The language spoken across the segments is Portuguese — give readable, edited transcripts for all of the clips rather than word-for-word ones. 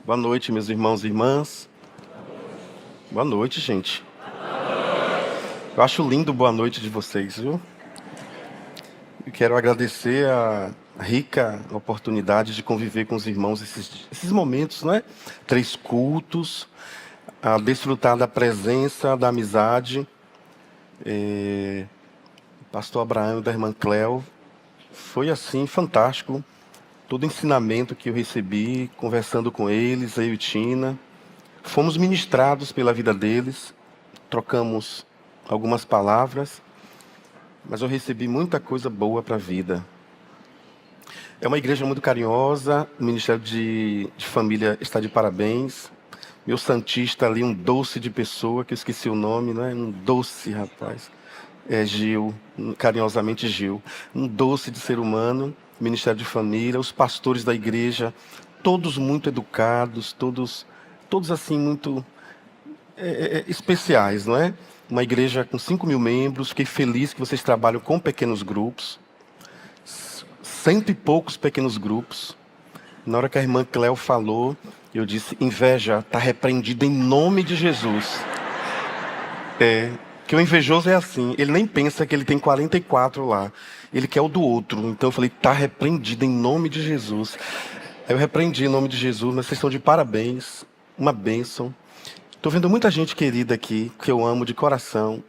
Boa noite, meus irmãos e irmãs. Boa noite, gente. Eu acho lindo boa noite de vocês, viu? Eu quero agradecer a rica oportunidade de conviver com os irmãos esses momentos, né? 3 cultos, a desfrutar da presença, da amizade. Pastor Abraão e da irmã Cléo. Foi assim, fantástico. Todo ensinamento que eu recebi, conversando com eles, eu e Tina. Fomos ministrados pela vida deles, trocamos algumas palavras, mas eu recebi muita coisa boa para a vida. É uma igreja muito carinhosa, o Ministério de Família está de parabéns. Meu santista ali, um doce de pessoa, que eu esqueci o nome, né? Um doce, rapaz. É Gil, carinhosamente Gil. Um doce de ser humano, Ministério de Família, os pastores da igreja, todos muito educados, todos assim, muito especiais, não é? Uma igreja com 5.000 membros, fiquei feliz que vocês trabalham com pequenos grupos, 100 e poucos pequenos grupos. Na hora que a irmã Cléo falou, eu disse, inveja, está repreendida em nome de Jesus. Que o invejoso é assim, ele nem pensa que ele tem 44 lá, ele quer o do outro. Então eu falei, está repreendido em nome de Jesus. Aí eu repreendi em nome de Jesus, mas vocês estão de parabéns, uma bênção. Estou vendo muita gente querida aqui, que eu amo de coração,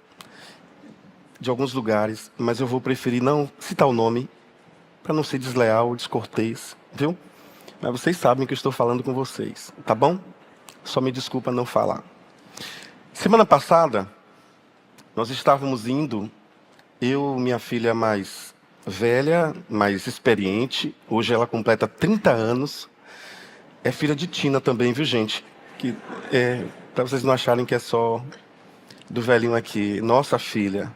de alguns lugares, mas eu vou preferir não citar o nome, para não ser desleal ou descortês, viu? Mas vocês sabem que eu estou falando com vocês, tá bom? Só me desculpa não falar. Semana passada, nós estávamos indo, eu, minha filha mais velha, mais experiente, hoje ela completa 30 anos, é filha de Tina também, viu, gente? Para vocês não acharem que é só do velhinho aqui. Nossa filha,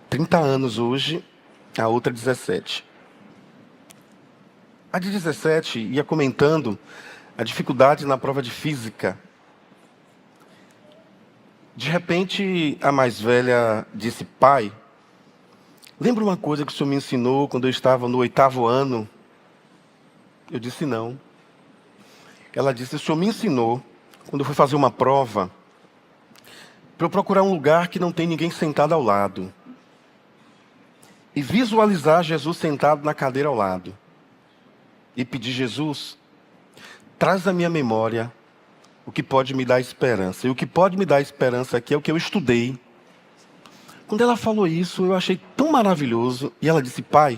30 anos hoje, a outra 17. A de 17 ia comentando a dificuldade na prova de física. De repente, a mais velha disse, pai, lembra uma coisa que o senhor me ensinou quando eu estava no 8º ano? Eu disse, não. Ela disse, o senhor me ensinou, quando eu fui fazer uma prova, para eu procurar um lugar que não tem ninguém sentado ao lado. E visualizar Jesus sentado na cadeira ao lado. E pedir, Jesus, traz à minha memória o que pode me dar esperança. E o que pode me dar esperança aqui é o que eu estudei. Quando ela falou isso, eu achei tão maravilhoso. E ela disse, pai,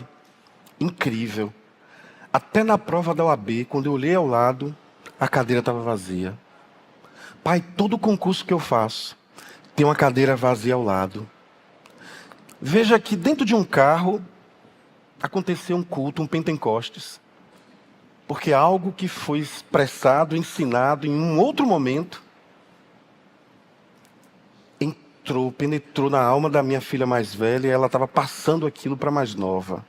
incrível. Até na prova da OAB, quando eu olhei ao lado, a cadeira estava vazia. Pai, todo concurso que eu faço, tem uma cadeira vazia ao lado. Veja que dentro de um carro, aconteceu um culto, um Pentecostes. Porque algo que foi expressado, ensinado em um outro momento, penetrou na alma da minha filha mais velha e ela estava passando aquilo para a mais nova.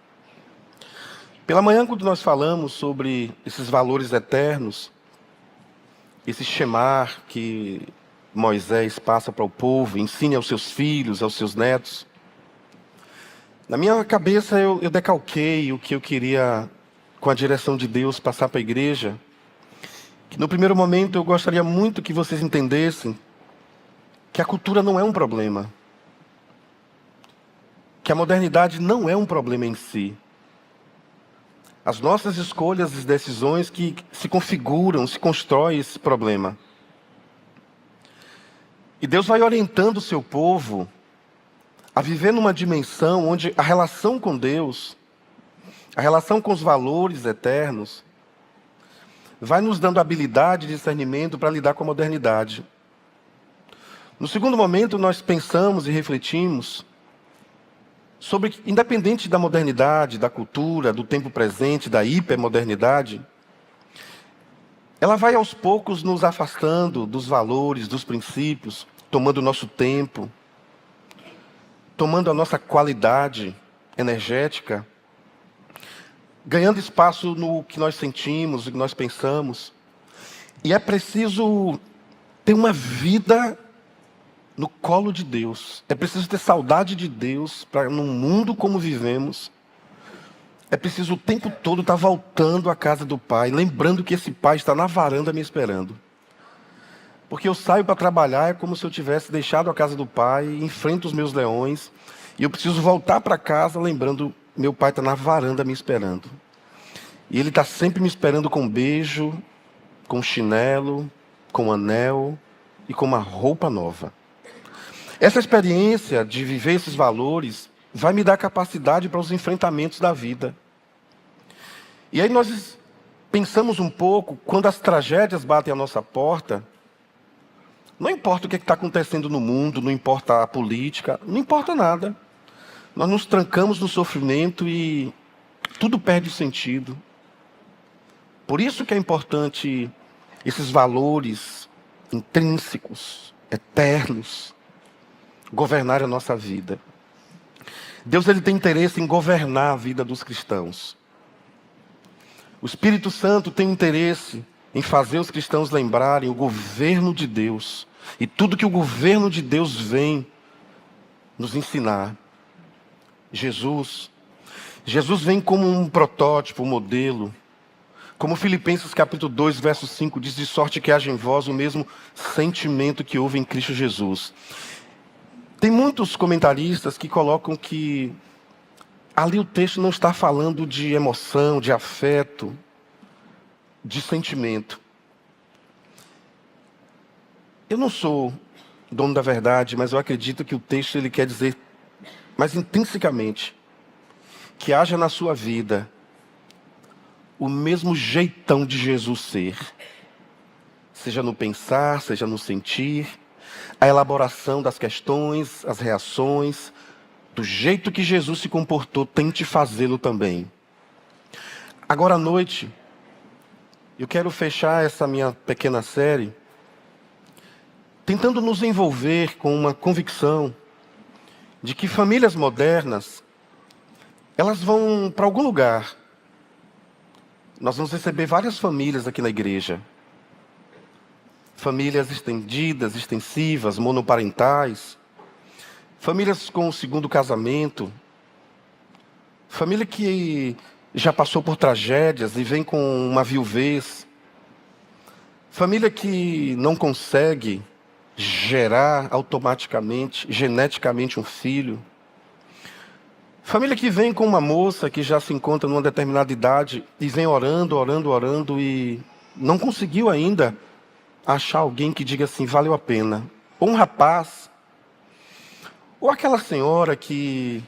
Pela manhã, quando nós falamos sobre esses valores eternos, esse shemar que Moisés passa para o povo, ensine aos seus filhos, aos seus netos, na minha cabeça eu decalquei o que eu queria, com a direção de Deus, passar para a igreja. Que no primeiro momento eu gostaria muito que vocês entendessem que a cultura não é um problema. Que a modernidade não é um problema em si. As nossas escolhas e decisões que se configuram, se constroem esse problema. E Deus vai orientando o seu povo a viver numa dimensão onde a relação com Deus, a relação com os valores eternos, vai nos dando habilidade e discernimento para lidar com a modernidade. No segundo momento, nós pensamos e refletimos sobre, independente da modernidade, da cultura, do tempo presente, da hipermodernidade, ela vai aos poucos nos afastando dos valores, dos princípios, tomando o nosso tempo, tomando a nossa qualidade energética, ganhando espaço no que nós sentimos, no que nós pensamos. E é preciso ter uma vida no colo de Deus. É preciso ter saudade de Deus para, num mundo como vivemos, É preciso o tempo todo estar voltando à casa do pai, lembrando que esse pai está na varanda me esperando. Porque eu saio para trabalhar, é como se eu tivesse deixado a casa do pai, enfrento os meus leões, e eu preciso voltar para casa lembrando, meu pai está na varanda me esperando. E ele está sempre me esperando com um beijo, com um chinelo, com um anel e com uma roupa nova. Essa experiência de viver esses valores vai me dar capacidade para os enfrentamentos da vida. E aí nós pensamos um pouco, quando as tragédias batem à nossa porta, não importa o que está acontecendo no mundo, não importa a política, não importa nada. Nós nos trancamos no sofrimento e tudo perde sentido. Por isso que é importante esses valores intrínsecos, eternos, governar a nossa vida. Deus ele tem interesse em governar a vida dos cristãos. O Espírito Santo tem interesse em fazer os cristãos lembrarem o governo de Deus e tudo que o governo de Deus vem nos ensinar. Jesus vem como um protótipo, um modelo. Como Filipenses capítulo 2, verso 5 diz, de sorte que haja em vós o mesmo sentimento que houve em Cristo Jesus. Tem muitos comentaristas que colocam que ali o texto não está falando de emoção, de afeto, de sentimento. Eu não sou dono da verdade, mas eu acredito que o texto ele quer dizer, mais intrinsecamente, que haja na sua vida o mesmo jeitão de Jesus ser. Seja no pensar, seja no sentir, a elaboração das questões, as reações, do jeito que Jesus se comportou, tente fazê-lo também. Agora à noite, eu quero fechar essa minha pequena série tentando nos envolver com uma convicção de que famílias modernas, elas vão para algum lugar. Nós vamos receber várias famílias aqui na igreja. Famílias estendidas, extensivas, monoparentais. Famílias com o segundo casamento. Família que já passou por tragédias e vem com uma viuvez. Família que não consegue gerar automaticamente, geneticamente um filho. Família que vem com uma moça que já se encontra numa determinada idade e vem orando e não conseguiu ainda achar alguém que diga assim, valeu a pena. Ou um rapaz, ou aquela senhora que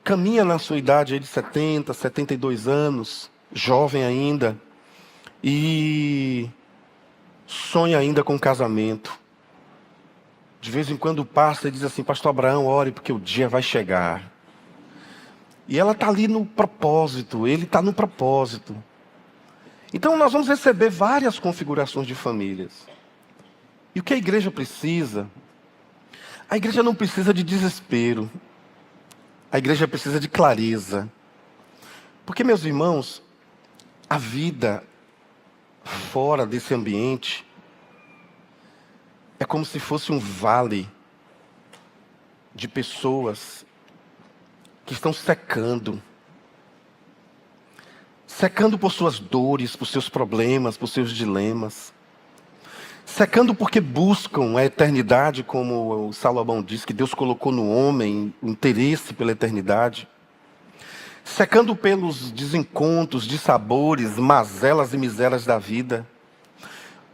caminha na sua idade aí de 70, 72 anos, jovem ainda, e sonha ainda com casamento. De vez em quando passa e diz assim, pastor Abraão, ore porque o dia vai chegar. E ela está ali no propósito, ele está no propósito. Então nós vamos receber várias configurações de famílias. E o que a igreja precisa? A igreja não precisa de desespero. A igreja precisa de clareza. Porque, meus irmãos, a vida fora desse ambiente é como se fosse um vale de pessoas que estão secando. Secando por suas dores, por seus problemas, por seus dilemas. Secando porque buscam a eternidade, como o Salomão diz, que Deus colocou no homem o interesse pela eternidade. Secando pelos desencontros, dissabores, mazelas e misérias da vida.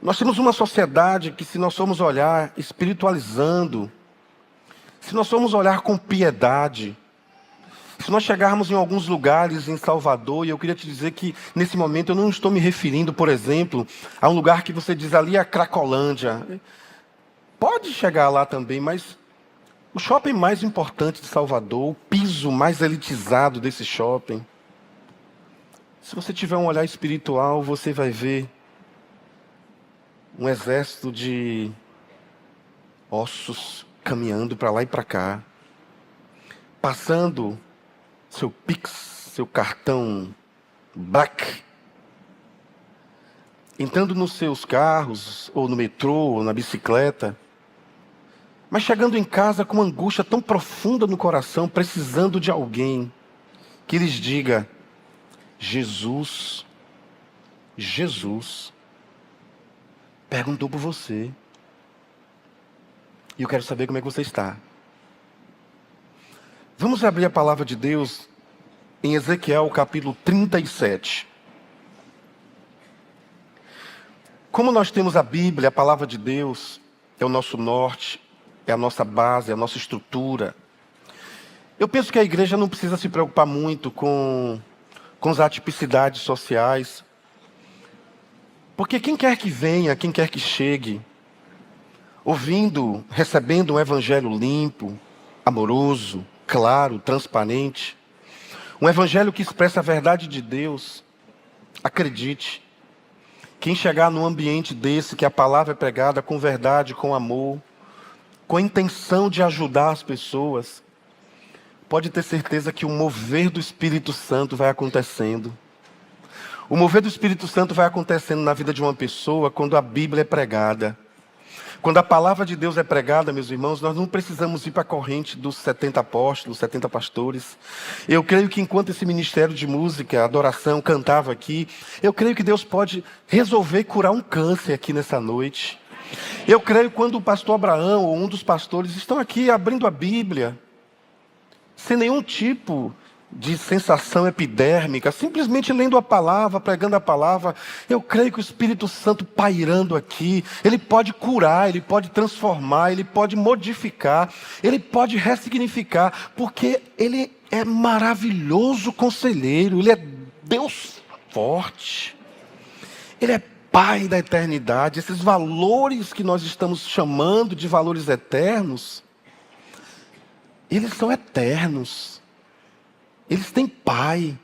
Nós temos uma sociedade que, se nós formos olhar espiritualizando, se nós formos olhar com piedade, se nós chegarmos em alguns lugares em Salvador, e eu queria te dizer que nesse momento eu não estou me referindo, por exemplo, a um lugar que você diz ali a Cracolândia. Pode chegar lá também, mas o shopping mais importante de Salvador, o piso mais elitizado desse shopping, se você tiver um olhar espiritual, você vai ver um exército de ossos caminhando para lá e para cá, passando seu Pix, seu cartão Black, entrando nos seus carros, ou no metrô, ou na bicicleta, mas chegando em casa com uma angústia tão profunda no coração, precisando de alguém que lhes diga: Jesus perguntou por você. E eu quero saber como é que você está. Vamos abrir a palavra de Deus em Ezequiel capítulo 37. Como nós temos a Bíblia, a palavra de Deus é o nosso norte, é a nossa base, é a nossa estrutura. Eu penso que a igreja não precisa se preocupar muito com as atipicidades sociais. Porque quem quer que venha, quem quer que chegue, ouvindo, recebendo um evangelho limpo, amoroso, claro, transparente, um evangelho que expressa a verdade de Deus, acredite, quem chegar num ambiente desse, que a palavra é pregada com verdade, com amor, com a intenção de ajudar as pessoas, pode ter certeza que o mover do Espírito Santo vai acontecendo. O mover do Espírito Santo vai acontecendo na vida de uma pessoa quando a Bíblia é pregada. Quando a palavra de Deus é pregada, meus irmãos, nós não precisamos ir para a corrente dos 70 apóstolos, 70 pastores. Eu creio que enquanto esse ministério de música, adoração, cantava aqui, eu creio que Deus pode resolver curar um câncer aqui nessa noite. Eu creio que quando o pastor Abraão ou um dos pastores estão aqui abrindo a Bíblia, sem nenhum tipo de sensação epidérmica, simplesmente lendo a palavra, pregando a palavra, eu creio que o Espírito Santo pairando aqui, ele pode curar, ele pode transformar, ele pode modificar, ele pode ressignificar, porque ele é maravilhoso conselheiro, ele é Deus forte, ele é Pai da eternidade. Esses valores que nós estamos chamando de valores eternos, eles são eternos. Eles têm pai.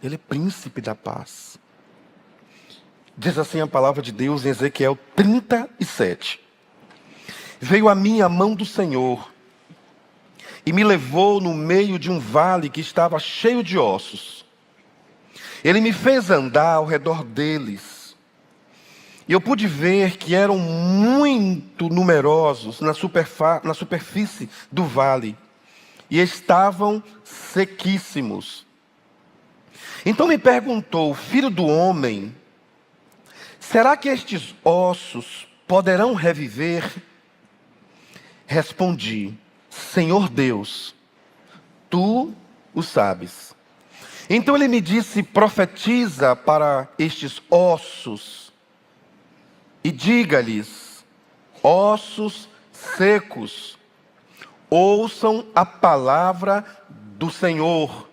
Ele é príncipe da paz. Diz assim a palavra de Deus em Ezequiel 37. Veio a mim a mão do Senhor e me levou no meio de um vale que estava cheio de ossos. Ele me fez andar ao redor deles. E eu pude ver que eram muito numerosos na superfície do vale. E estavam sequíssimos. Então me perguntou: filho do homem, será que estes ossos poderão reviver? Respondi: Senhor Deus, tu o sabes. Então ele me disse: profetiza para estes ossos e diga-lhes: ossos secos, ouçam a palavra do Senhor.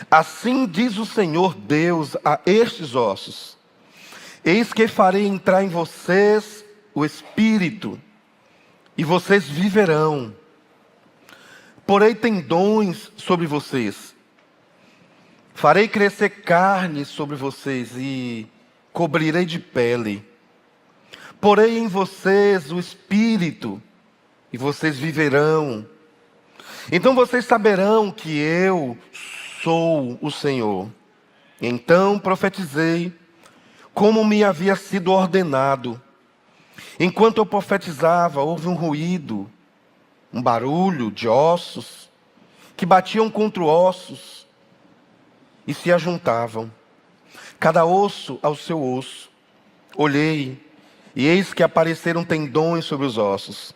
Assim diz o Senhor Deus a estes ossos: eis que farei entrar em vocês o Espírito, e vocês viverão. Porei tendões sobre vocês, farei crescer carne sobre vocês e cobrirei de pele. Porei em vocês o Espírito, e vocês viverão. Então vocês saberão que eu sou o Senhor. Então profetizei, como me havia sido ordenado. Enquanto eu profetizava, houve um ruído, um barulho de ossos, que batiam contra ossos, e se ajuntavam, cada osso ao seu osso. Olhei, e eis que apareceram tendões sobre os ossos.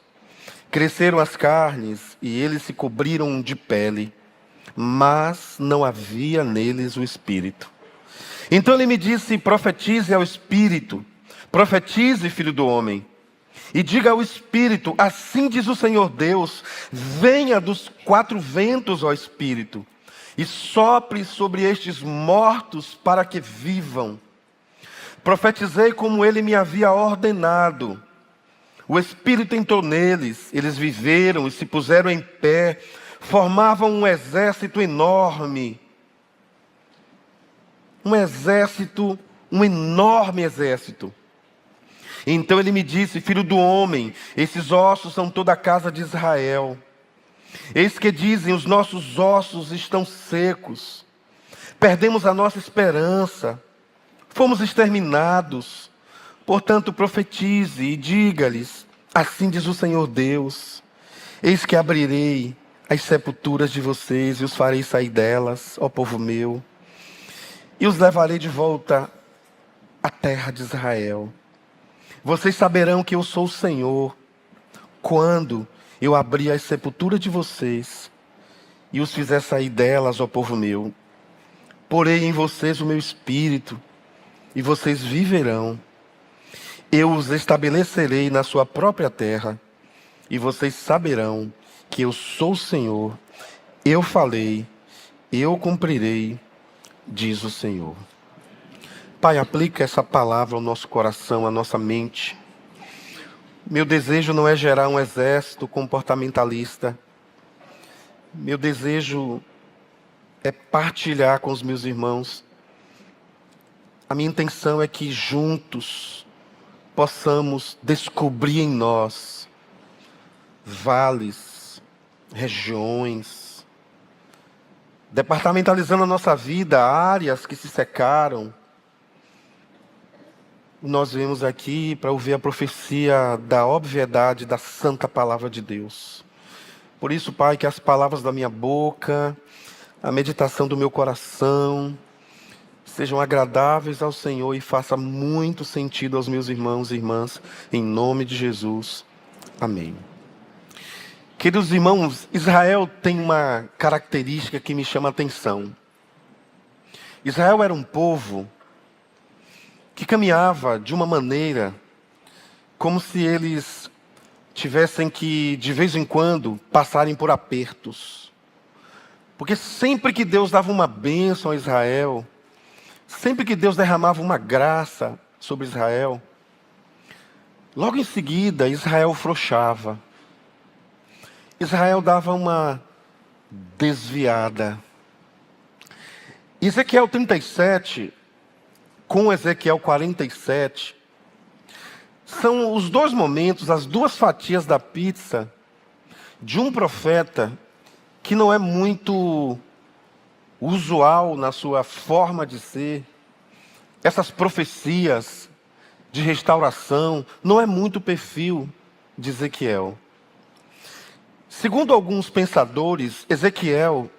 Cresceram as carnes, e eles se cobriram de pele, mas não havia neles o Espírito. Então ele me disse: profetize ao Espírito, profetize, filho do homem, e diga ao Espírito: assim diz o Senhor Deus, venha dos 4 ventos, ó Espírito, e sopre sobre estes mortos para que vivam. Profetizei como ele me havia ordenado. O Espírito entrou neles, eles viveram e se puseram em pé, formavam um exército enorme. Um enorme exército. Então ele me disse: filho do homem, esses ossos são toda a casa de Israel. Eis que dizem: os nossos ossos estão secos, perdemos a nossa esperança, fomos exterminados. Portanto profetize e diga-lhes: assim diz o Senhor Deus, eis que abrirei a as sepulturas de vocês e os farei sair delas, ó povo meu, e os levarei de volta à terra de Israel. Vocês saberão que eu sou o Senhor, quando eu abrir as sepulturas de vocês e os fizer sair delas, ó povo meu. Porei em vocês o meu espírito, e vocês viverão. Eu os estabelecerei na sua própria terra, e vocês saberão que eu sou o Senhor. Eu falei, eu cumprirei, diz o Senhor. Pai, aplica essa palavra ao nosso coração, à nossa mente. Meu desejo não é gerar um exército comportamentalista. Meu desejo é partilhar com os meus irmãos. A minha intenção é que juntos possamos descobrir em nós vales, regiões, departamentalizando a nossa vida, áreas que se secaram. Nós viemos aqui para ouvir a profecia da obviedade da santa palavra de Deus. Por isso, Pai, que as palavras da minha boca, a meditação do meu coração, sejam agradáveis ao Senhor e faça muito sentido aos meus irmãos e irmãs, em nome de Jesus. Amém. Queridos irmãos, Israel tem uma característica que me chama a atenção. Israel era um povo que caminhava de uma maneira como se eles tivessem que, de vez em quando, passarem por apertos. Porque sempre que Deus dava uma bênção a Israel, sempre que Deus derramava uma graça sobre Israel, logo em seguida Israel afrouxava. Israel dava uma desviada. Ezequiel 37, com Ezequiel 47, são os dois momentos, as duas fatias da pizza de um profeta que não é muito usual na sua forma de ser. Essas profecias de restauração não é muito o perfil de Ezequiel. Segundo alguns pensadores, Ezequiel,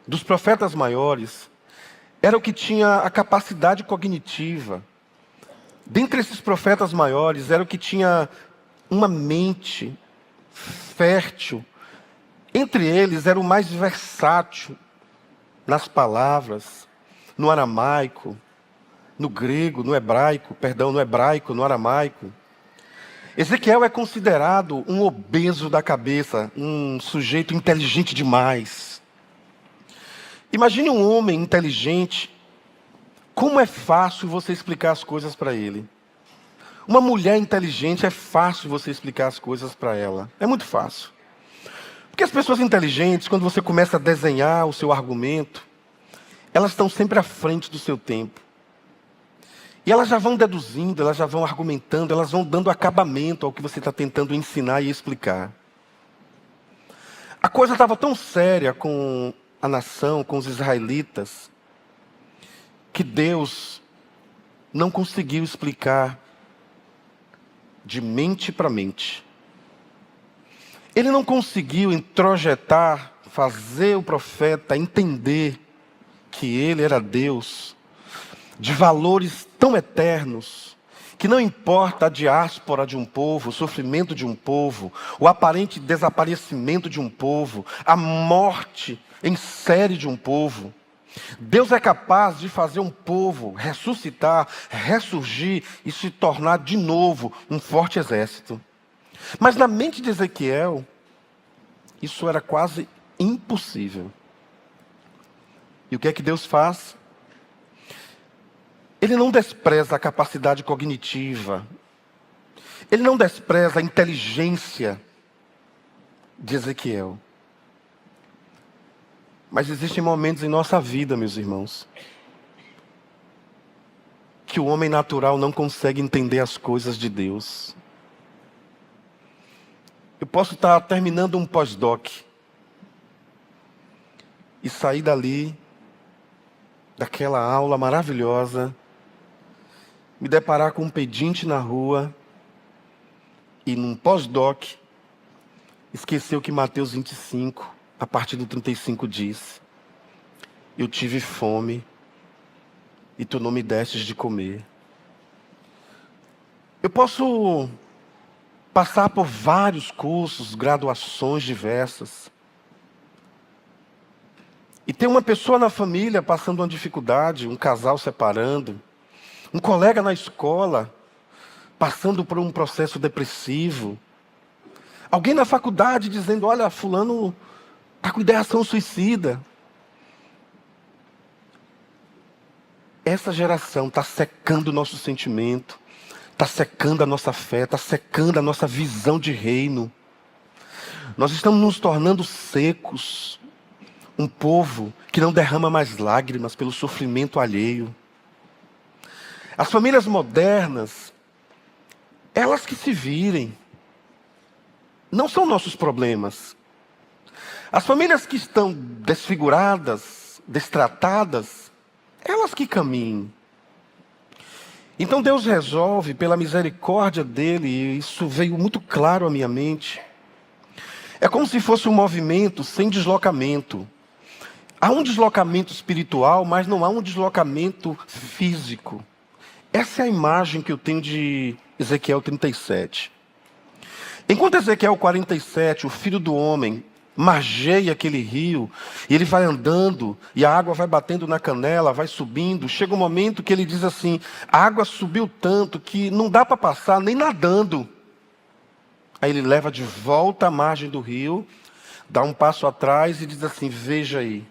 dos profetas maiores, era o que tinha a capacidade cognitiva. Dentre esses profetas maiores, era o que tinha uma mente fértil. Entre eles, era o mais versátil nas palavras, no aramaico, no grego, no hebraico, no aramaico. Ezequiel é considerado um obeso da cabeça, um sujeito inteligente demais. Imagine um homem inteligente, como é fácil você explicar as coisas para ele. Uma mulher inteligente, é fácil você explicar as coisas para ela. É muito fácil. Porque as pessoas inteligentes, quando você começa a desenhar o seu argumento, elas estão sempre à frente do seu tempo. E elas já vão deduzindo, elas já vão argumentando, elas vão dando acabamento ao que você está tentando ensinar e explicar. A coisa estava tão séria com a nação, com os israelitas, que Deus não conseguiu explicar de mente para mente. Ele não conseguiu introjetar, fazer o profeta entender que ele era Deus, de valores tão eternos, que não importa a diáspora de um povo, o sofrimento de um povo, o aparente desaparecimento de um povo, a morte em série de um povo. Deus é capaz de fazer um povo ressuscitar, ressurgir e se tornar de novo um forte exército. Mas na mente de Ezequiel, isso era quase impossível. E o que é que Deus faz? Ele não despreza a capacidade cognitiva. Ele não despreza a inteligência de Ezequiel. Mas existem momentos em nossa vida, meus irmãos, que o homem natural não consegue entender as coisas de Deus. Eu posso estar terminando um pós-doc e sair dali, daquela aula maravilhosa, me deparar com um pedinte na rua e num pós-doc esquecer o que Mateus 25 a partir do 35 diz: eu tive fome e tu não me destes de comer. Eu posso passar por vários cursos, graduações diversas, e ter uma pessoa na família passando uma dificuldade, um casal separando, um colega na escola passando por um processo depressivo, alguém na faculdade dizendo: olha, fulano está com ideação suicida. Essa geração está secando o nosso sentimento, está secando a nossa fé, está secando a nossa visão de reino. Nós estamos nos tornando secos, um povo que não derrama mais lágrimas pelo sofrimento alheio. As famílias modernas, elas que se virem, não são nossos problemas. As famílias que estão desfiguradas, destratadas, elas que caminhem. Então Deus resolve, pela misericórdia dele, e isso veio muito claro à minha mente. É como se fosse um movimento sem deslocamento. Há um deslocamento espiritual, mas não há um deslocamento físico. Essa é a imagem que eu tenho de Ezequiel 37. Enquanto Ezequiel 47, o filho do homem, margeia aquele rio, e ele vai andando, e a água vai batendo na canela, vai subindo, chega um momento que ele diz assim: a água subiu tanto que não dá para passar nem nadando. Aí ele leva de volta à margem do rio, dá um passo atrás e diz assim: veja aí,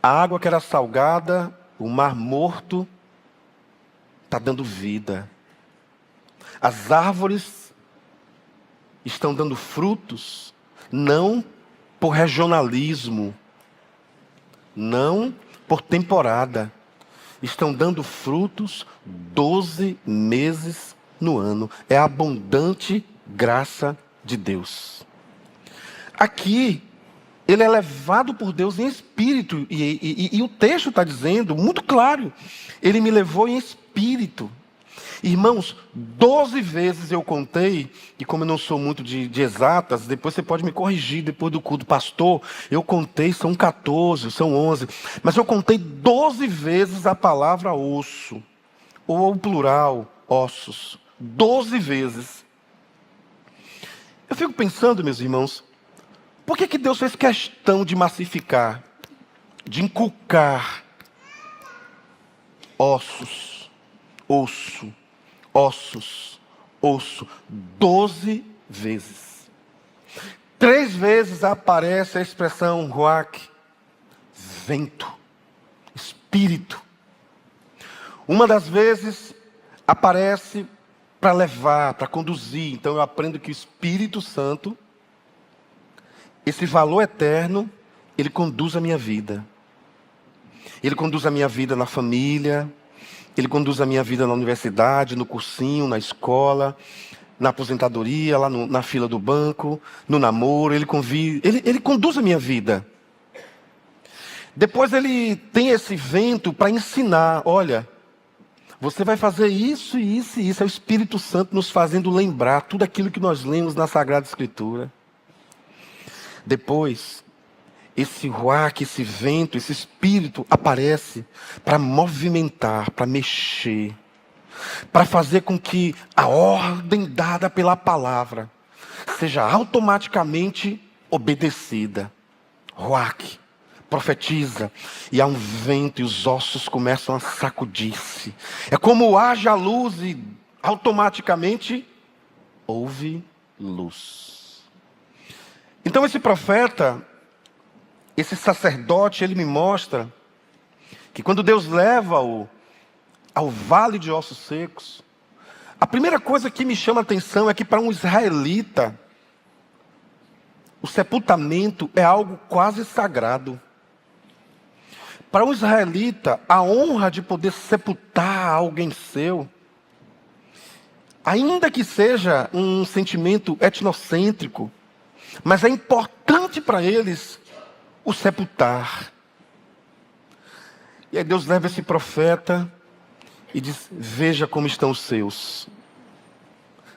a água que era salgada, o mar morto, está dando vida. As árvores estão dando frutos, não por regionalismo, não por temporada. Estão dando frutos 12 meses no ano. É a abundante graça de Deus. Aqui, ele é levado por Deus em espírito. E o texto está dizendo, muito claro, ele me levou em espírito. Irmãos, 12 vezes eu contei, e como eu não sou muito de exatas, depois você pode me corrigir depois do culto, pastor, eu contei, são 14, são 11, mas eu contei 12 vezes a palavra osso, ou o plural, ossos, 12 vezes. Eu fico pensando, meus irmãos, por que Deus fez questão de massificar, de inculcar ossos, osso, ossos, osso, 12 vezes. 3 vezes aparece a expressão ruach, vento, espírito. Uma das vezes aparece para levar, para conduzir. Então eu aprendo que o Espírito Santo, esse valor eterno, ele conduz a minha vida. Ele conduz a minha vida na família, ele conduz a minha vida na universidade, no cursinho, na escola, na aposentadoria, lá na fila do banco, no namoro. Ele conduz a minha vida. Depois ele tem esse vento para ensinar. Olha, você vai fazer isso e isso e isso. É o Espírito Santo nos fazendo lembrar tudo aquilo que nós lemos na Sagrada Escritura. Depois, esse ruach, esse vento, esse espírito aparece para movimentar, para mexer, para fazer com que a ordem dada pela palavra seja automaticamente obedecida. Ruach profetiza, e há um vento e os ossos começam a sacudir-se. É como haja luz e automaticamente houve luz. Então esse profeta, esse sacerdote, ele me mostra que quando Deus leva-o ao vale de ossos secos, a primeira coisa que me chama a atenção é que para um israelita, o sepultamento é algo quase sagrado. Para um israelita, a honra de poder sepultar alguém seu, ainda que seja um sentimento etnocêntrico, mas é importante para eles o sepultar. E aí Deus leva esse profeta e diz: veja como estão os seus.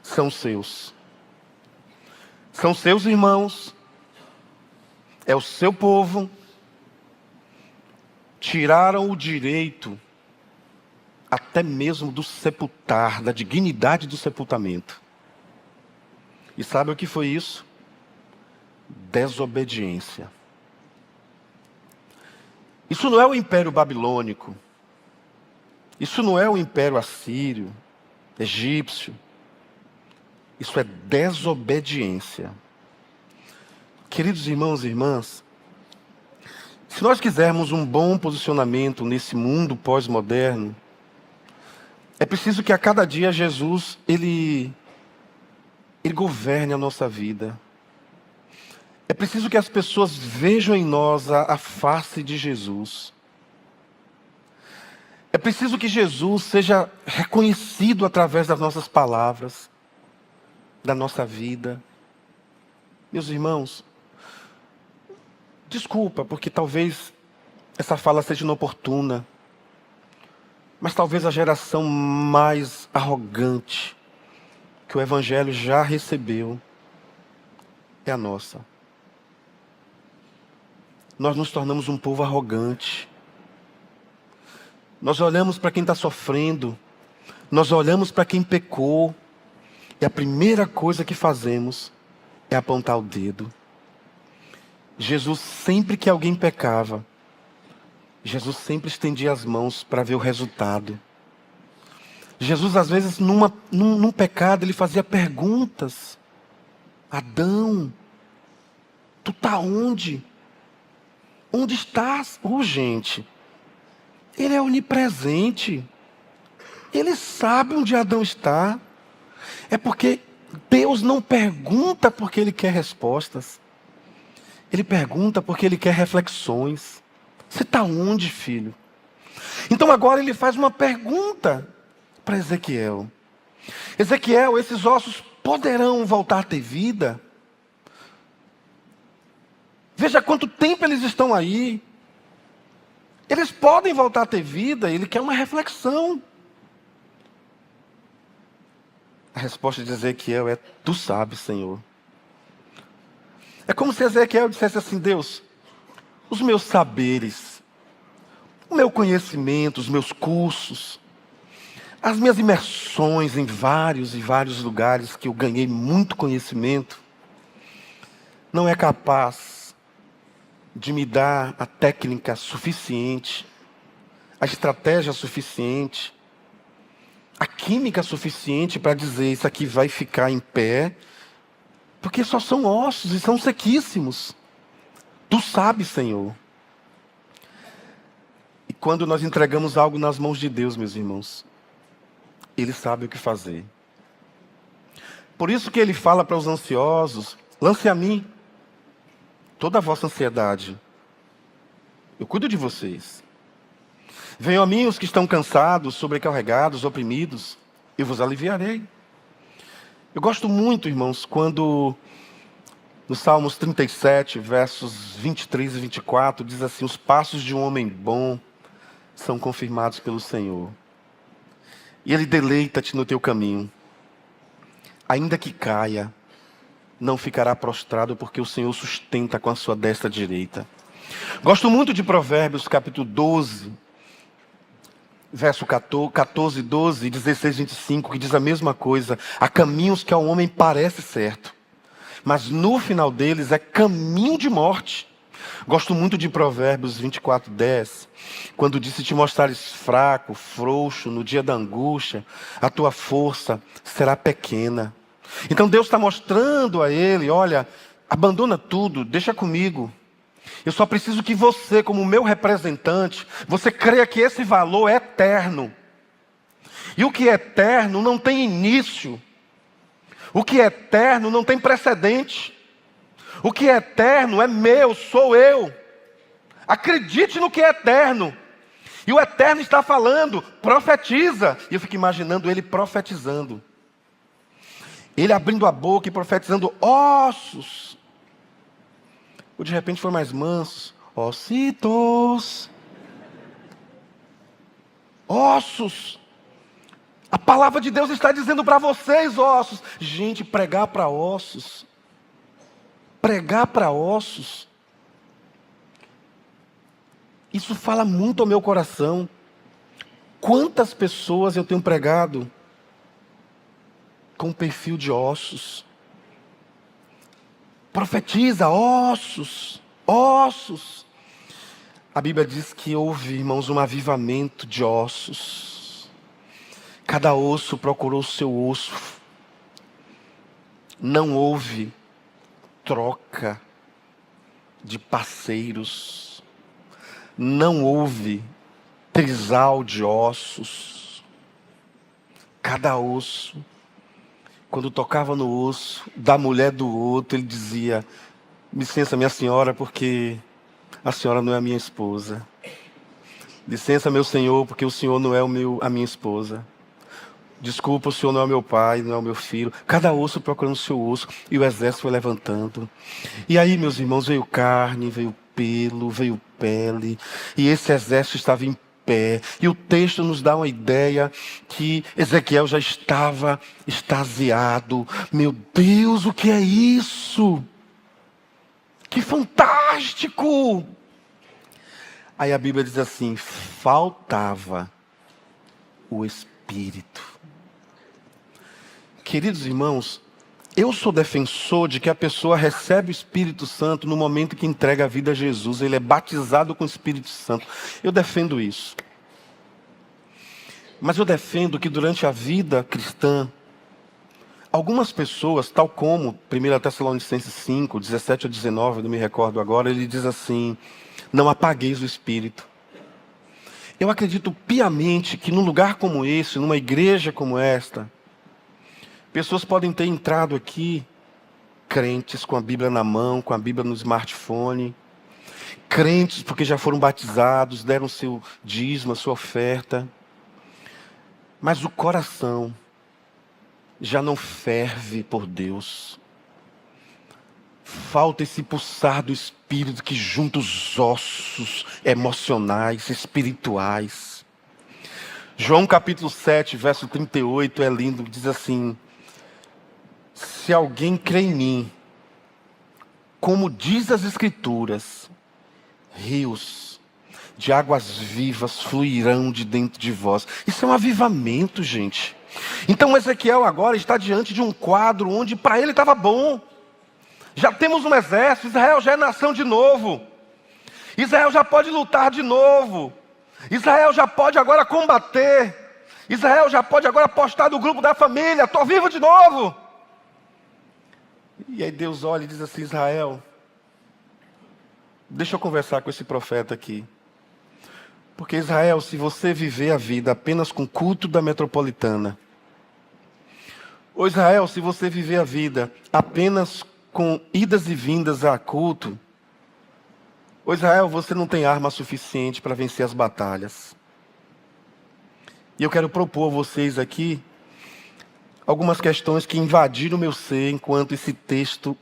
São seus. São seus irmãos. é o seu povo, tiraram o direito até mesmo do sepultar, da dignidade do sepultamento. E sabe o que foi isso? Desobediência. Isso não é o Império Babilônico. Isso não é o Império Assírio, Egípcio. Isso é desobediência. Queridos irmãos e irmãs, se nós quisermos um bom posicionamento nesse mundo pós-moderno, é preciso que a cada dia Jesus, ele governe a nossa vida. É preciso que as pessoas vejam em nós a face de Jesus. É preciso que Jesus seja reconhecido através das nossas palavras, da nossa vida. Meus irmãos, desculpa, porque talvez essa fala seja inoportuna, mas talvez a geração mais arrogante que o Evangelho já recebeu é a nossa. Nós nos tornamos um povo arrogante. Nós olhamos para quem está sofrendo, nós olhamos para quem pecou, e a primeira coisa que fazemos é apontar o dedo. Jesus, sempre que alguém pecava, Jesus sempre estendia as mãos para ver o resultado. Jesus, às vezes, num pecado, ele fazia perguntas. Adão, tu está onde? Onde estás? Gente, ele é onipresente. Ele sabe onde Adão está. É porque Deus não pergunta porque ele quer respostas. Ele pergunta porque ele quer reflexões. Você está onde, filho? Então agora ele faz uma pergunta para Ezequiel. Ezequiel, esses ossos poderão voltar a ter vida? Veja quanto tempo eles estão aí. Eles podem voltar a ter vida. Ele quer uma reflexão. A resposta de Ezequiel é: tu sabes, Senhor. É como se Ezequiel dissesse assim: Deus, os meus saberes, o meu conhecimento, os meus cursos, as minhas imersões em vários e vários lugares que eu ganhei muito conhecimento, não é capaz de me dar a técnica suficiente, a estratégia suficiente, a química suficiente para dizer isso aqui vai ficar em pé, porque só são ossos e são sequíssimos. Tu sabes, Senhor. E quando nós entregamos algo nas mãos de Deus, meus irmãos, Ele sabe o que fazer. Por isso que Ele fala para os ansiosos: lance a mim toda a vossa ansiedade. Eu cuido de vocês. Venham a mim os que estão cansados, sobrecarregados, oprimidos, eu vos aliviarei. Eu gosto muito, irmãos, quando no Salmos 37, versos 23 e 24, diz assim: os passos de um homem bom são confirmados pelo Senhor, e Ele deleita-te no teu caminho. Ainda que caia, não ficará prostrado, porque o Senhor sustenta com a sua destra direita. Gosto muito de Provérbios, capítulo 12, verso 14, 12, 16, 25, que diz a mesma coisa. Há caminhos que ao homem parece certo, mas no final deles é caminho de morte. Gosto muito de Provérbios 24, 10, quando diz: se te mostrares fraco, frouxo, no dia da angústia, a tua força será pequena. Então Deus está mostrando a ele: olha, abandona tudo, deixa comigo. Eu só preciso que você, como meu representante, você creia que esse valor é eterno. E o que é eterno não tem início. O que é eterno não tem precedente. O que é eterno é meu, sou eu. Acredite no que é eterno. E o eterno está falando: profetiza. E eu fico imaginando ele profetizando. Ele abrindo a boca e profetizando: ossos. Ou de repente foi mais manso: ossitos. Ossos. A palavra de Deus está dizendo para vocês, ossos. Gente, pregar para ossos. Pregar para ossos. Isso fala muito ao meu coração. Quantas pessoas eu tenho pregado com perfil de ossos? Profetiza ossos, ossos. A Bíblia diz que houve, irmãos, um avivamento de ossos. Cada osso procurou o seu osso. Não houve troca de parceiros. Não houve trisal de ossos. Cada osso, quando tocava no osso da mulher do outro, ele dizia: licença, minha senhora, porque a senhora não é a minha esposa. Licença, meu senhor, porque o senhor não é a minha esposa. Desculpa, o senhor não é meu pai, não é o meu filho. Cada osso procurando o seu osso, e o exército foi levantando. E aí, meus irmãos, veio carne, veio pelo, veio pele, e esse exército estava em pé. E o texto nos dá uma ideia que Ezequiel já estava extasiado. Meu Deus, o que é isso? Que fantástico! Aí a Bíblia diz assim: faltava o Espírito. Queridos irmãos, eu sou defensor de que a pessoa recebe o Espírito Santo no momento que entrega a vida a Jesus. Ele é batizado com o Espírito Santo. Eu defendo isso. Mas eu defendo que durante a vida cristã, algumas pessoas, tal como 1 Tessalonicenses 5, 17 a 19, eu não me recordo agora, ele diz assim: não apagueis o Espírito. Eu acredito piamente que num lugar como esse, numa igreja como esta, pessoas podem ter entrado aqui, crentes com a Bíblia na mão, com a Bíblia no smartphone, crentes porque já foram batizados, deram seu dízimo, a sua oferta, mas o coração já não ferve por Deus. Falta esse pulsar do Espírito que junta os ossos emocionais, espirituais. João capítulo 7, verso 38 é lindo, diz assim: se alguém crê em mim, como diz as Escrituras, rios de águas vivas fluirão de dentro de vós. Isso é um avivamento, gente. Então Ezequiel agora está diante de um quadro onde para ele estava bom. Já temos um exército, Israel já é nação de novo. Israel já pode lutar de novo. Israel já pode agora combater. Israel já pode agora postar do grupo da família: estou vivo de novo. E aí Deus olha e diz assim: Israel, deixa eu conversar com esse profeta aqui. Porque Israel, se você viver a vida apenas com culto da metropolitana, ou Israel, se você viver a vida apenas com idas e vindas a culto, ou Israel, você não tem arma suficiente para vencer as batalhas. E eu quero propor a vocês aqui algumas questões que invadiram o meu ser enquanto esse texto,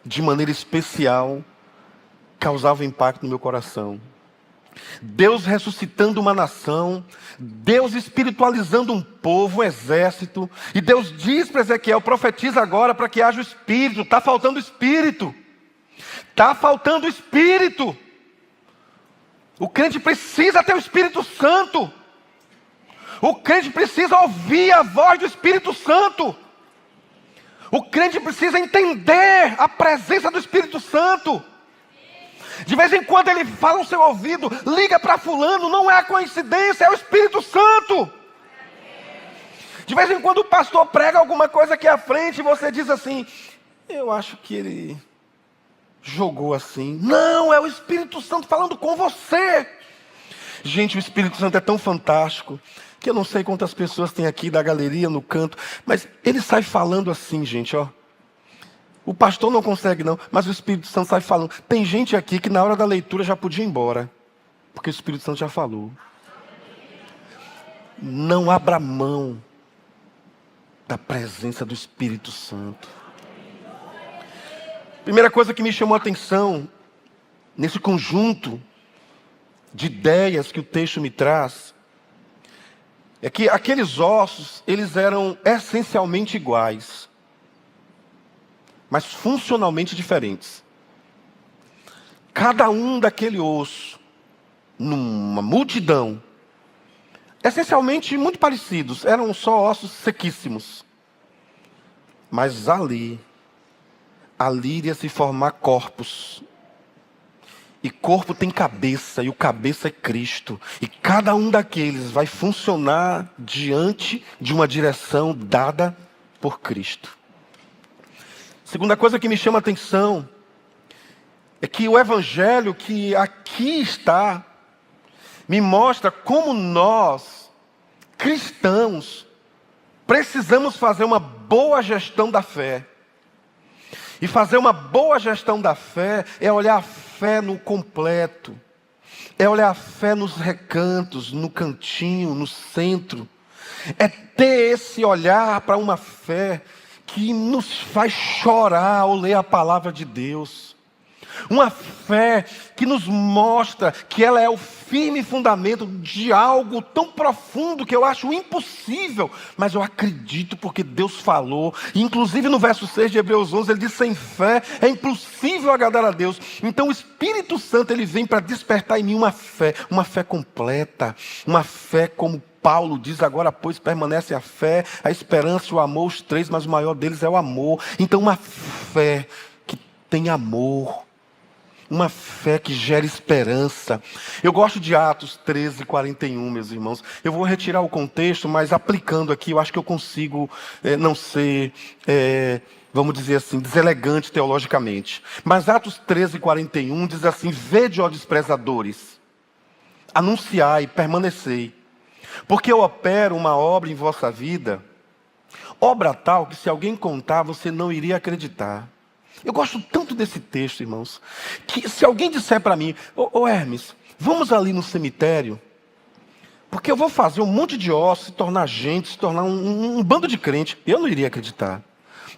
de maneira especial, causava impacto no meu coração. Deus ressuscitando uma nação, Deus espiritualizando um povo, um exército, e Deus diz para Ezequiel: profetiza agora para que haja o Espírito. Está faltando Espírito. Está faltando Espírito. O crente precisa ter o Espírito Santo. O crente precisa ouvir a voz do Espírito Santo. O crente precisa entender a presença do Espírito Santo. De vez em quando ele fala no seu ouvido: liga para fulano, não é coincidência, é o Espírito Santo. De vez em quando o pastor prega alguma coisa aqui à frente e você diz assim: eu acho que ele jogou assim. Não, é o Espírito Santo falando com você. Gente, o Espírito Santo é tão fantástico que eu não sei quantas pessoas tem aqui da galeria, no canto, mas ele sai falando assim, gente, ó. O pastor não consegue não, mas o Espírito Santo sai falando. Tem gente aqui que na hora da leitura já podia ir embora, porque o Espírito Santo já falou. Não abra mão da presença do Espírito Santo. Primeira coisa que me chamou a atenção, nesse conjunto de ideias que o texto me traz, é que aqueles ossos, eles eram essencialmente iguais, mas funcionalmente diferentes. Cada um daquele osso numa multidão, essencialmente muito parecidos, eram só ossos sequíssimos. Mas ali iria se formar corpos. E corpo tem cabeça, e o cabeça é Cristo. E cada um daqueles vai funcionar diante de uma direção dada por Cristo. Segunda coisa que me chama a atenção é que o evangelho que aqui está me mostra como nós, cristãos, precisamos fazer uma boa gestão da fé. E fazer uma boa gestão da fé é olhar a fé no completo. É olhar a fé nos recantos, no cantinho, no centro. É ter esse olhar para uma fé que nos faz chorar ao ler a palavra de Deus. Uma fé que nos mostra que ela é o firme fundamento de algo tão profundo que eu acho impossível, mas eu acredito porque Deus falou. E inclusive no verso 6 de Hebreus 11, ele diz: sem fé é impossível agradar a Deus. Então o Espírito Santo, ele vem para despertar em mim uma fé completa, uma fé como Paulo diz: agora pois permanece a fé, a esperança e o amor, os três, mas o maior deles é o amor. Então uma fé que tem amor, uma fé que gera esperança. Eu gosto de Atos 13:41, meus irmãos. Eu vou retirar o contexto, mas aplicando aqui, eu acho que eu consigo não ser, vamos dizer assim, deselegante teologicamente. Mas Atos 13:41 diz assim: vede, ó desprezadores, anunciai, permanecei, porque eu opero uma obra em vossa vida, obra tal que se alguém contar, você não iria acreditar. Eu gosto tanto desse texto, irmãos, que se alguém disser para mim: ô Hermes, vamos ali no cemitério, porque eu vou fazer um monte de ossos, se tornar gente, se tornar um bando de crente, eu não iria acreditar.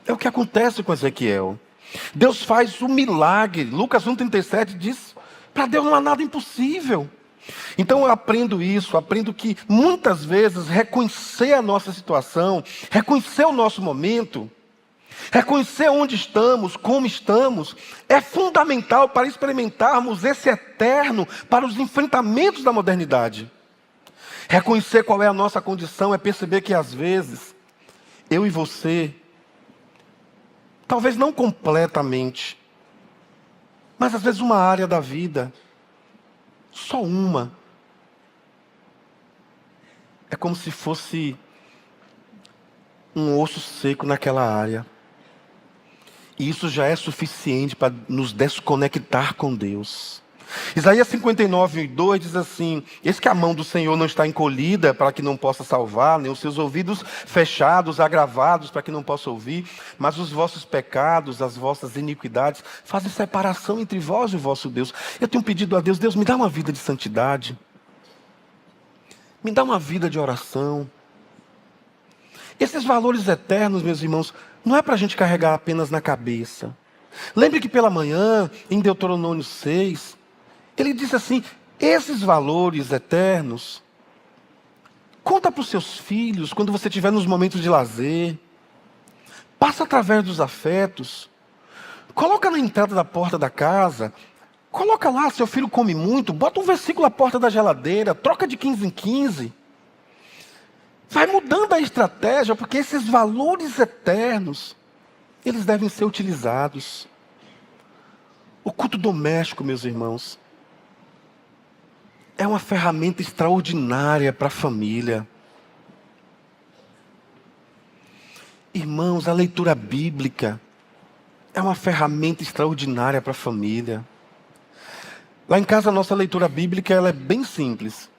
É o que acontece com Ezequiel. Deus faz um milagre. Lucas 1:37 diz: para Deus não há nada impossível. Então eu aprendo isso, aprendo que muitas vezes reconhecer a nossa situação, reconhecer o nosso momento, reconhecer onde estamos, como estamos, é fundamental para experimentarmos esse eterno para os enfrentamentos da modernidade. Reconhecer qual é a nossa condição é perceber que às vezes, eu e você, talvez não completamente, mas às vezes uma área da vida, só uma, é como se fosse um osso seco naquela área. E isso já é suficiente para nos desconectar com Deus. Isaías 59:2 diz assim: eis que a mão do Senhor não está encolhida para que não possa salvar, nem os seus ouvidos fechados, agravados para que não possa ouvir, mas os vossos pecados, as vossas iniquidades fazem separação entre vós e o vosso Deus. Eu tenho pedido a Deus: Deus, me dá uma vida de santidade, me dá uma vida de oração. Esses valores eternos, meus irmãos, não é para a gente carregar apenas na cabeça. Lembre que pela manhã, em Deuteronômio 6, ele diz assim: esses valores eternos, conta para os seus filhos quando você estiver nos momentos de lazer, passa através dos afetos, coloca na entrada da porta da casa, coloca lá: seu filho come muito, bota um versículo à porta da geladeira, troca de 15 em 15. Vai mudando a estratégia, porque esses valores eternos, eles devem ser utilizados. O culto doméstico, meus irmãos, é uma ferramenta extraordinária para a família. Irmãos, a leitura bíblica é uma ferramenta extraordinária para a família. Lá em casa, a nossa leitura bíblica ela é bem simples.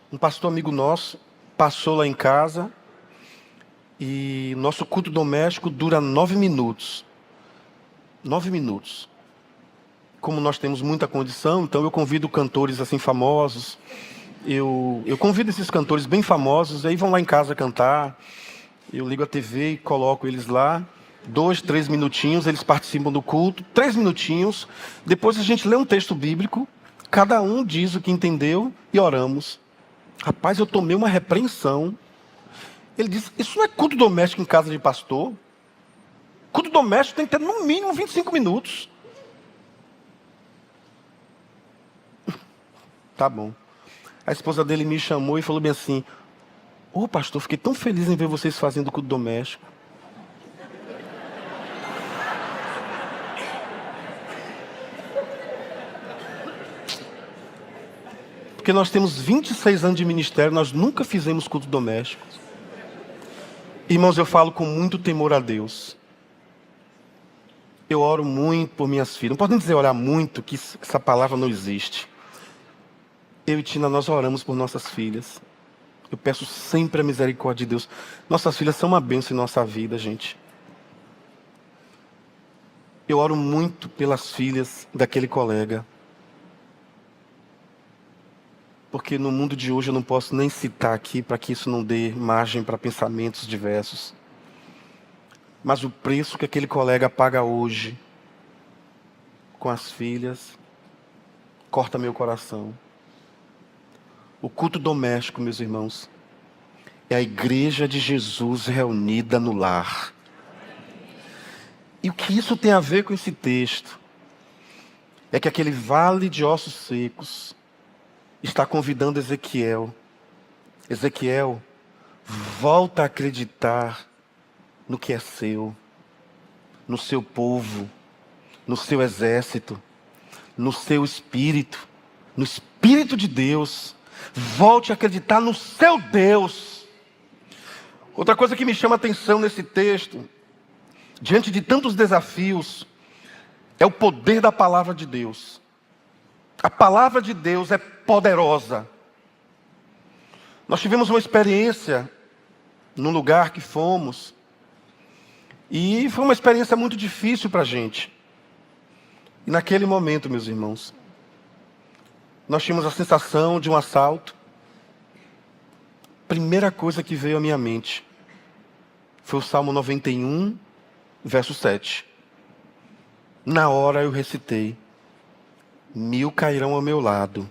Um pastor amigo nosso passou lá em casa e nosso culto doméstico dura 9 minutos. 9 minutos. Como nós temos muita condição, então eu convido cantores assim famosos. Eu convido esses cantores bem famosos, aí vão lá em casa cantar. Eu ligo a TV e coloco eles lá. 2, 3 minutinhos, eles participam do culto. 3 minutinhos. Depois a gente lê um texto bíblico. Cada um diz o que entendeu e oramos. Rapaz, eu tomei uma repreensão. Ele disse: isso não é culto doméstico em casa de pastor. Culto doméstico tem que ter no mínimo 25 minutos. Tá bom. A esposa dele me chamou e falou bem assim: ô pastor, fiquei tão feliz em ver vocês fazendo culto doméstico. Porque nós temos 26 anos de ministério, nós nunca fizemos culto doméstico. Irmãos, eu falo com muito temor a Deus. Eu oro muito por minhas filhas. Não podem dizer orar muito, que essa palavra não existe. Eu e Tina, nós oramos por nossas filhas. Eu peço sempre a misericórdia de Deus. Nossas filhas são uma bênção em nossa vida, gente. Eu oro muito pelas filhas daquele colega. Porque no mundo de hoje eu não posso nem citar aqui para que isso não dê margem para pensamentos diversos. Mas o preço que aquele colega paga hoje com as filhas corta meu coração. O culto doméstico, meus irmãos, é a igreja de Jesus reunida no lar. E o que isso tem a ver com esse texto? É que aquele vale de ossos secos está convidando Ezequiel. Ezequiel, volta a acreditar no que é seu, no seu povo, no seu exército, no seu espírito, no Espírito de Deus. Volte a acreditar no seu Deus. Outra coisa que me chama a atenção nesse texto, diante de tantos desafios, é o poder da palavra de Deus. A palavra de Deus é poderosa. Nós tivemos uma experiência num lugar que fomos, e foi uma experiência muito difícil para a gente. E naquele momento, meus irmãos, nós tínhamos a sensação de um assalto. Primeira coisa que veio à minha mente foi o Salmo 91, verso 7. Na hora eu recitei: 1000 cairão ao meu lado,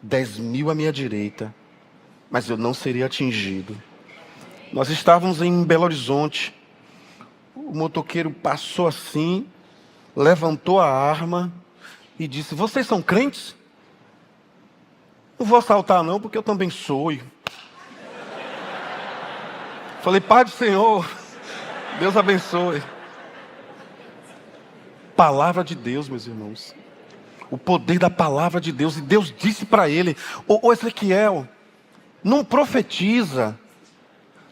10.000 à minha direita, mas eu não seria atingido. Nós estávamos em Belo Horizonte. O motoqueiro passou assim, levantou a arma e disse: vocês são crentes? Não vou assaltar não, porque eu também sou. Falei: Pai do Senhor, Deus abençoe. Palavra de Deus, meus irmãos. O poder da palavra de Deus. E Deus disse para ele: ô Ezequiel, não profetiza.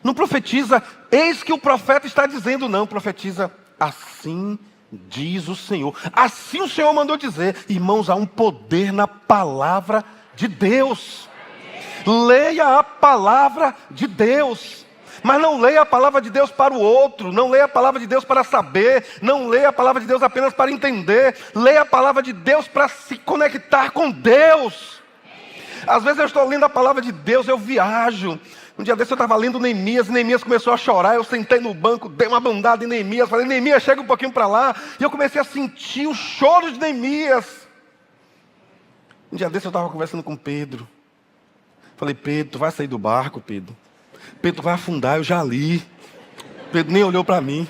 Não profetiza, eis que o profeta está dizendo, não. Profetiza, assim diz o Senhor. Assim o Senhor mandou dizer. Irmãos, há um poder na palavra de Deus. Leia a palavra de Deus. Mas não leia a palavra de Deus para o outro. Não leia a palavra de Deus para saber. Não leia a palavra de Deus apenas para entender. Leia a palavra de Deus para se conectar com Deus. Às vezes eu estou lendo a palavra de Deus, eu viajo. Um dia desse eu estava lendo Neemias, e Neemias começou a chorar. Eu sentei no banco, dei uma bandada em Neemias, falei: Neemias, chega um pouquinho para lá. E eu comecei a sentir o choro de Neemias. Um dia desse eu estava conversando com Pedro. Falei: Pedro, tu vai sair do barco, Pedro? Pedro, tu vai afundar, eu já li. Pedro nem olhou para mim.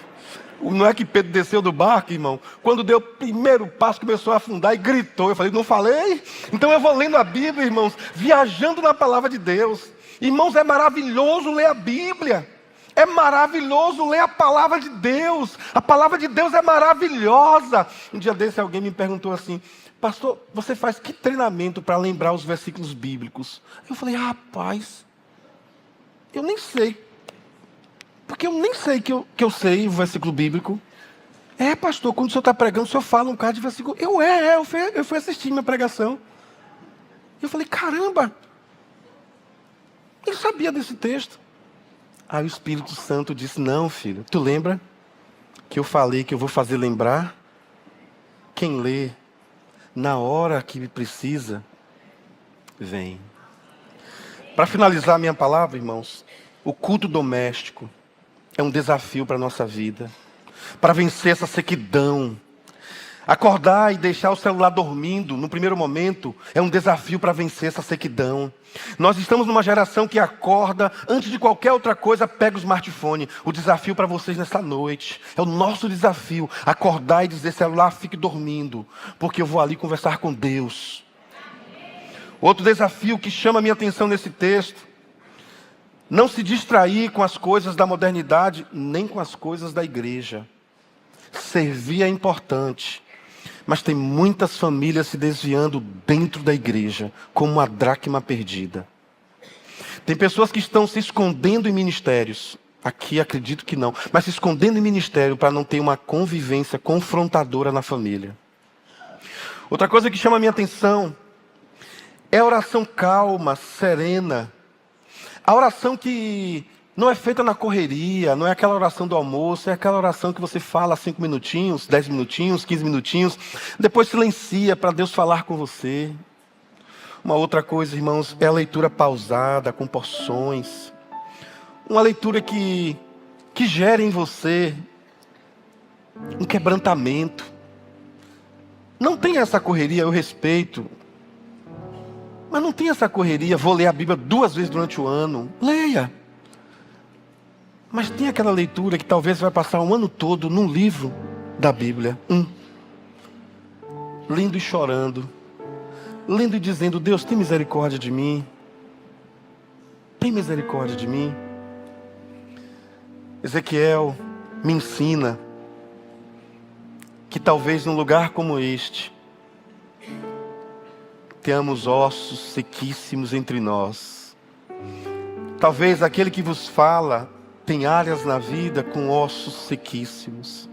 Não é que Pedro desceu do barco, irmão. Quando deu o primeiro passo, começou a afundar e gritou. Eu falei: não falei? Então eu vou lendo a Bíblia, irmãos, viajando na palavra de Deus. Irmãos, é maravilhoso ler a Bíblia. É maravilhoso ler a palavra de Deus. A palavra de Deus é maravilhosa. Um dia desse alguém me perguntou assim: pastor, você faz que treinamento para lembrar os versículos bíblicos? Eu falei: rapaz, eu nem sei. Porque eu nem sei que eu sei o versículo bíblico. É, pastor, quando o senhor está pregando, o senhor fala um bocado de versículo. Eu fui assistir minha pregação. Eu falei: caramba, eu sabia desse texto. Aí o Espírito Santo disse: não, filho, tu lembra que eu falei que eu vou fazer lembrar? Quem lê na hora que precisa, vem. Para finalizar minha palavra, irmãos, o culto doméstico é um desafio para a nossa vida. Para vencer essa sequidão. Acordar e deixar o celular dormindo, no primeiro momento, é um desafio para vencer essa sequidão. Nós estamos numa geração que acorda, antes de qualquer outra coisa, pega o smartphone. O desafio para vocês nessa noite, é o nosso desafio, acordar e dizer: celular, fique dormindo, porque eu vou ali conversar com Deus. Outro desafio que chama a minha atenção nesse texto: não se distrair com as coisas da modernidade, nem com as coisas da igreja. Servir é importante, mas tem muitas famílias se desviando dentro da igreja, como uma dracma perdida. Tem pessoas que estão se escondendo em ministérios. Aqui acredito que não, mas se escondendo em ministério para não ter uma convivência confrontadora na família. Outra coisa que chama a minha atenção é a oração calma, serena. A oração que não é feita na correria, não é aquela oração do almoço, é aquela oração que você fala 5 minutinhos, 10 minutinhos, 15 minutinhos, depois silencia para Deus falar com você. Uma outra coisa, irmãos, é a leitura pausada, com porções. Uma leitura que gere em você um quebrantamento. Não tem essa correria, eu respeito. Mas não tem essa correria, vou ler a Bíblia 2 vezes durante o ano. Leia. Mas tem aquela leitura que talvez vai passar um ano todo num livro da Bíblia. Lendo e chorando. Lendo e dizendo: Deus, tem misericórdia de mim. Tem misericórdia de mim. Ezequiel me ensina que talvez num lugar como este tenhamos ossos sequíssimos entre nós. Talvez aquele que vos fala tem áreas na vida com ossos sequíssimos.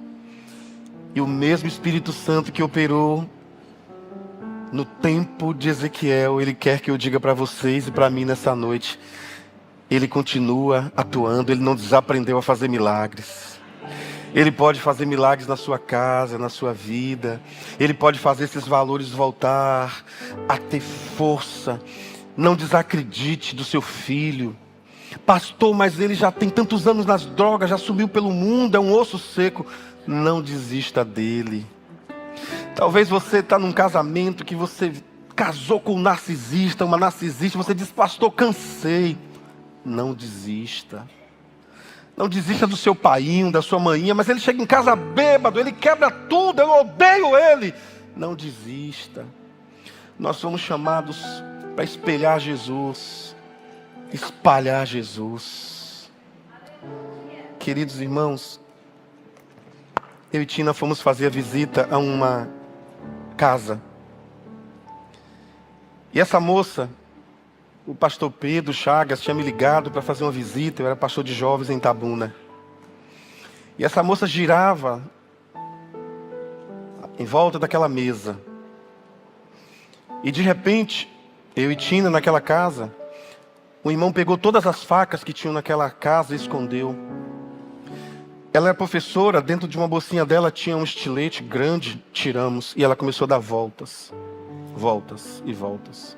E o mesmo Espírito Santo que operou no tempo de Ezequiel, Ele quer que eu diga para vocês e para mim nessa noite: Ele continua atuando, Ele não desaprendeu a fazer milagres. Ele pode fazer milagres na sua casa, na sua vida. Ele pode fazer esses valores voltar a ter força. Não desacredite do seu filho. Pastor, mas ele já tem tantos anos nas drogas, já sumiu pelo mundo, é um osso seco. Não desista dele. Talvez você está num casamento que você casou com um narcisista, uma narcisista. Você diz: pastor, cansei. Não desista. Não desista do seu paiinho, da sua maninha, mas ele chega em casa bêbado, ele quebra tudo, eu odeio ele. Não desista. Nós somos chamados para espelhar Jesus, espalhar Jesus. Queridos irmãos, eu e Tina fomos fazer a visita a uma casa. E essa moça, o pastor Pedro Chagas, tinha me ligado para fazer uma visita. Eu era pastor de jovens em Itabuna. E essa moça girava em volta daquela mesa. E de repente, eu e Tina naquela casa, o irmão pegou todas as facas que tinham naquela casa e escondeu. Ela era professora, dentro de uma bolsinha dela tinha um estilete grande, tiramos. E ela começou a dar voltas, voltas e voltas.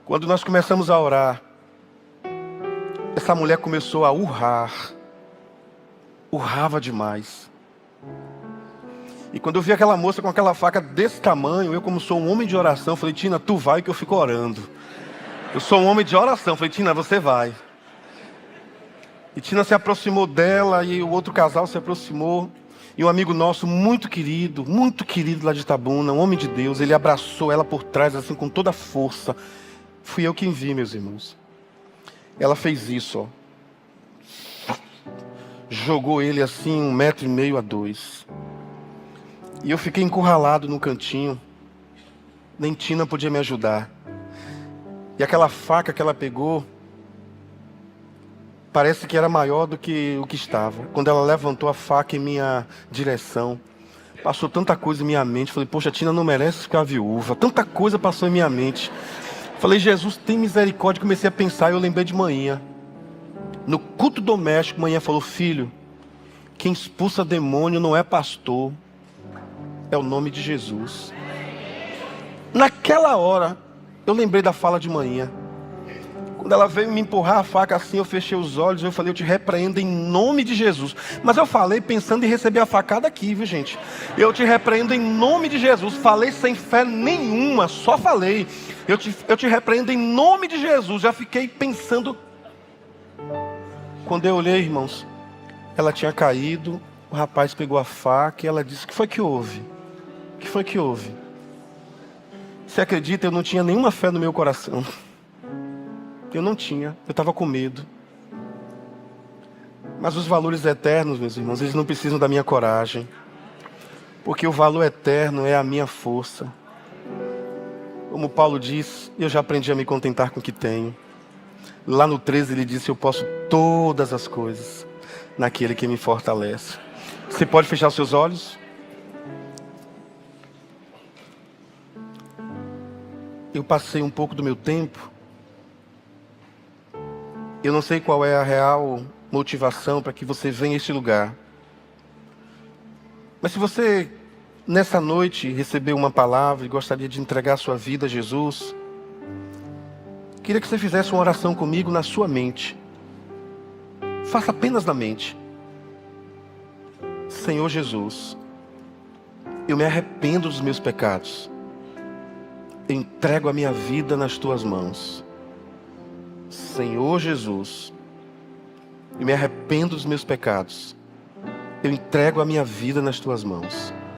Quando nós começamos a orar, essa mulher começou a urrar. Urrava demais. E quando eu vi aquela moça com aquela faca desse tamanho, eu, como sou um homem de oração, falei: Tina, tu vai que eu fico orando. Eu sou um homem de oração. Falei: Tina, você vai. E Tina se aproximou dela, e o outro casal se aproximou. E um amigo nosso, muito querido lá de Itabuna, um homem de Deus, ele abraçou ela por trás, assim, com toda a força. Fui eu quem vi, meus irmãos. Ela fez isso, ó. Jogou ele assim, 1,5 metro a 2. E eu fiquei encurralado no cantinho. Nem Tina podia me ajudar. E aquela faca que ela pegou, parece que era maior do que o que estava. Quando ela levantou a faca em minha direção, passou tanta coisa em minha mente. Falei: poxa, Tina não merece ficar viúva. Tanta coisa passou em minha mente. Falei: Jesus, tem misericórdia. Comecei a pensar e eu lembrei de manhã. No culto doméstico, manhã falou: filho, quem expulsa demônio não é pastor, é o nome de Jesus. Naquela hora, eu lembrei da fala de manhã. Quando ela veio me empurrar a faca assim, eu fechei os olhos, eu falei: eu te repreendo em nome de Jesus. Mas eu falei pensando em receber a facada aqui, viu, gente? Eu te repreendo em nome de Jesus. Falei sem fé nenhuma, só falei. Eu te repreendo em nome de Jesus. Já fiquei pensando. Quando eu olhei, irmãos, ela tinha caído, o rapaz pegou a faca e ela disse: o que foi que houve? O que foi que houve? Você acredita, eu não tinha nenhuma fé no meu coração. Eu não tinha, eu estava com medo. Mas os valores eternos, meus irmãos, eles não precisam da minha coragem. Porque o valor eterno é a minha força. Como Paulo diz, eu já aprendi a me contentar com o que tenho. Lá no 13 ele disse, eu posso todas as coisas naquele que me fortalece. Você pode fechar os seus olhos? Eu passei um pouco do meu tempo. Eu não sei qual é a real motivação para que você venha a este lugar. Mas se você, nessa noite, recebeu uma palavra e gostaria de entregar a sua vida a Jesus, queria que você fizesse uma oração comigo na sua mente. Faça apenas na mente. Senhor Jesus, eu me arrependo dos meus pecados. Eu entrego a minha vida nas tuas mãos. Senhor Jesus, eu me arrependo dos meus pecados. Eu entrego a minha vida nas tuas mãos.